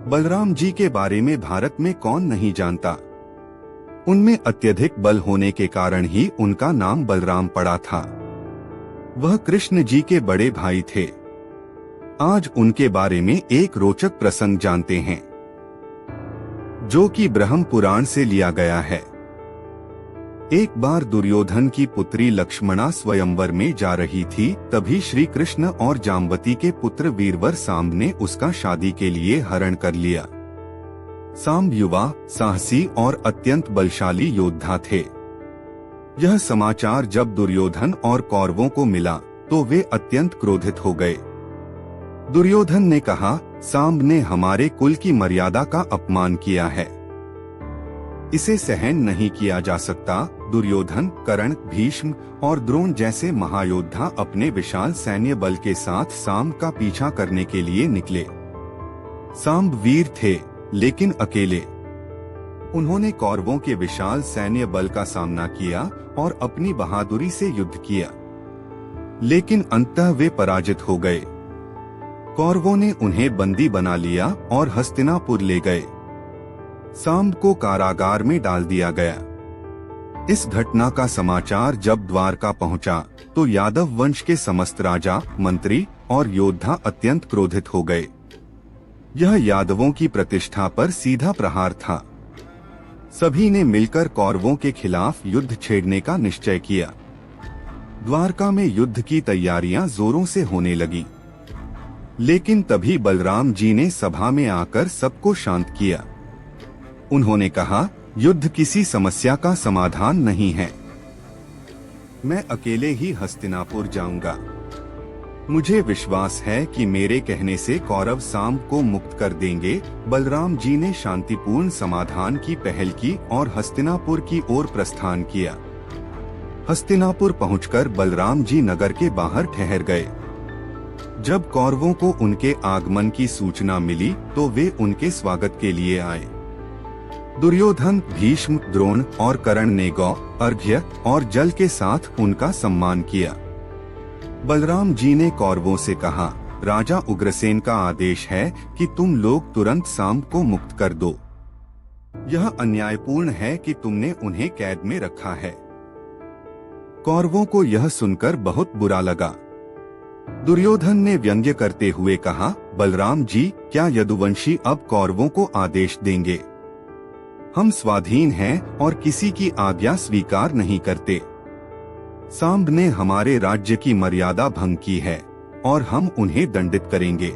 बलराम जी के बारे में भारत में कौन नहीं जानता। उनमें अत्यधिक बल होने के कारण ही उनका नाम बलराम पड़ा था। वह कृष्ण जी के बड़े भाई थे। आज उनके बारे में एक रोचक प्रसंग जानते हैं, जो कि ब्रह्म पुराण से लिया गया है। एक बार दुर्योधन की पुत्री लक्ष्मणा स्वयंवर में जा रही थी, तभी श्री कृष्ण और जाम्बती के पुत्र वीरवर सांब ने उसका शादी के लिए हरण कर लिया। सांब युवा, साहसी और अत्यंत बलशाली योद्धा थे। यह समाचार जब दुर्योधन और कौरवों को मिला तो वे अत्यंत क्रोधित हो गए। दुर्योधन ने कहा, सांब ने हमारे कुल की मर्यादा का अपमान किया है, इसे सहन नहीं किया जा सकता। दुर्योधन, कर्ण, भीष्म और द्रोण जैसे महायोद्धा अपने विशाल सैन्य बल के साथ सांब का पीछा करने के लिए निकले। सांब वीर थे, लेकिन अकेले। उन्होंने कौरवों के विशाल सैन्य बल का सामना किया और अपनी बहादुरी से युद्ध किया, लेकिन अंततः वे पराजित हो गए। कौरवों ने उन्हें बंदी बना लिया और हस्तिनापुर ले गए। सांब को कारागार में डाल दिया गया। इस घटना का समाचार जब द्वारका पहुंचा तो यादव वंश के समस्त राजा, मंत्री और योद्धा अत्यंत क्रोधित हो गए। यह यादवों की प्रतिष्ठा पर सीधा प्रहार था। सभी ने मिलकर कौरवों के खिलाफ युद्ध छेड़ने का निश्चय किया। द्वारका में युद्ध की तैयारियां जोरों से होने लगी, लेकिन तभी बलराम जी ने सभा में आकर सबको शांत किया। उन्होंने कहा, युद्ध किसी समस्या का समाधान नहीं है। मैं अकेले ही हस्तिनापुर जाऊंगा। मुझे विश्वास है कि मेरे कहने से कौरव सांब को मुक्त कर देंगे। बलराम जी ने शांतिपूर्ण समाधान की पहल की और हस्तिनापुर की ओर प्रस्थान किया। हस्तिनापुर पहुंचकर बलराम जी नगर के बाहर ठहर गए। जब कौरवों को उनके आगमन की सूचना मिली तो वे उनके स्वागत के लिए आए। दुर्योधन, भीष्म, द्रोण और कर्ण ने गौ, अर्घ्य और जल के साथ उनका सम्मान किया। बलराम जी ने कौरवों से कहा, राजा उग्रसेन का आदेश है कि तुम लोग तुरंत सांब को मुक्त कर दो। यह अन्यायपूर्ण है कि तुमने उन्हें कैद में रखा है। कौरवों को यह सुनकर बहुत बुरा लगा। दुर्योधन ने व्यंग्य करते हुए कहा, बलराम जी, क्या यदुवंशी अब कौरवों को आदेश देंगे? हम स्वाधीन हैं और किसी की आज्ञा स्वीकार नहीं करते। सांब ने हमारे राज्य की मर्यादा भंग की है और हम उन्हें दंडित करेंगे।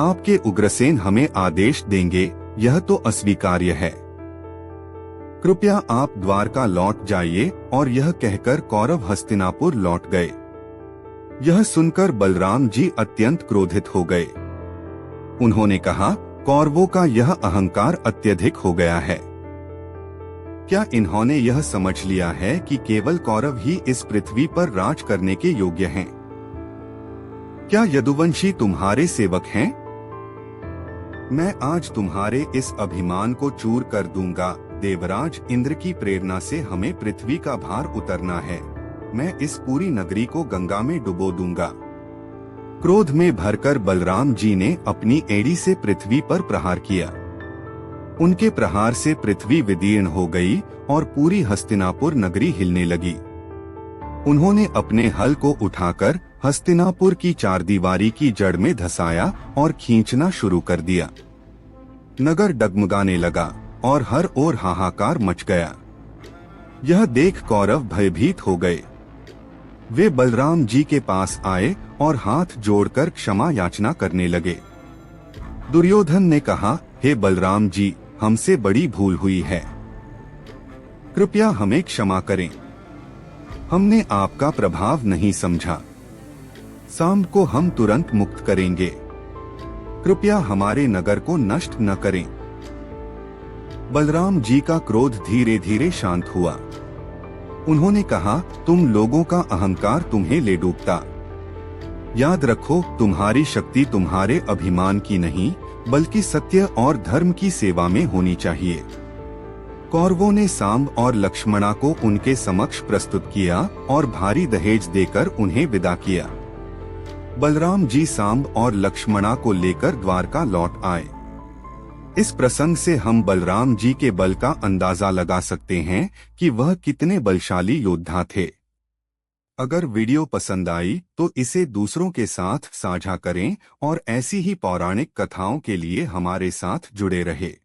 आपके उग्रसेन हमें आदेश देंगे, यह तो अस्वीकार्य है। कृपया आप द्वारका लौट जाइए। और यह कहकर कौरव हस्तिनापुर लौट गए। यह सुनकर बलराम जी अत्यंत क्रोधित हो गए। उन्होंने कहा, कौरवों का यह अहंकार अत्यधिक हो गया है। क्या इन्होंने यह समझ लिया है कि केवल कौरव ही इस पृथ्वी पर राज करने के योग्य हैं? क्या यदुवंशी तुम्हारे सेवक हैं? मैं आज तुम्हारे इस अभिमान को चूर कर दूंगा। देवराज इंद्र की प्रेरणा से हमें पृथ्वी का भार उतरना है। मैं इस पूरी नगरी को गंगा में डुबो दूंगा। क्रोध में भरकर बलराम जी ने अपनी एड़ी से पृथ्वी पर प्रहार किया। उनके प्रहार से पृथ्वी विदीर्ण हो गई और पूरी हस्तिनापुर नगरी हिलने लगी। उन्होंने अपने हल को उठाकर हस्तिनापुर की चारदीवारी की जड़ में धंसाया और खींचना शुरू कर दिया। नगर डगमगाने लगा और हर ओर हाहाकार मच गया। यह देख कौरव भयभीत हो गए। वे बलराम जी के पास आए और हाथ जोड़कर क्षमा याचना करने लगे। दुर्योधन ने कहा, हे बलराम जी, हमसे बड़ी भूल हुई है, कृपया हमें क्षमा करें। हमने आपका प्रभाव नहीं समझा। सांब को हम तुरंत मुक्त करेंगे। कृपया हमारे नगर को नष्ट न करें। बलराम जी का क्रोध धीरे धीरे शांत हुआ। उन्होंने कहा, तुम लोगों का अहंकार तुम्हें ले डूबता। याद रखो, तुम्हारी शक्ति तुम्हारे अभिमान की नहीं, बल्कि सत्य और धर्म की सेवा में होनी चाहिए। कौरवों ने सांब और लक्ष्मणा को उनके समक्ष प्रस्तुत किया और भारी दहेज देकर उन्हें विदा किया। बलराम जी सांब और लक्ष्मणा को लेकर द्वारका लौट आए। इस प्रसंग से हम बलराम जी के बल का अंदाजा लगा सकते हैं कि वह कितने बलशाली योद्धा थे। अगर वीडियो पसंद आई तो इसे दूसरों के साथ साझा करें और ऐसी ही पौराणिक कथाओं के लिए हमारे साथ जुड़े रहें।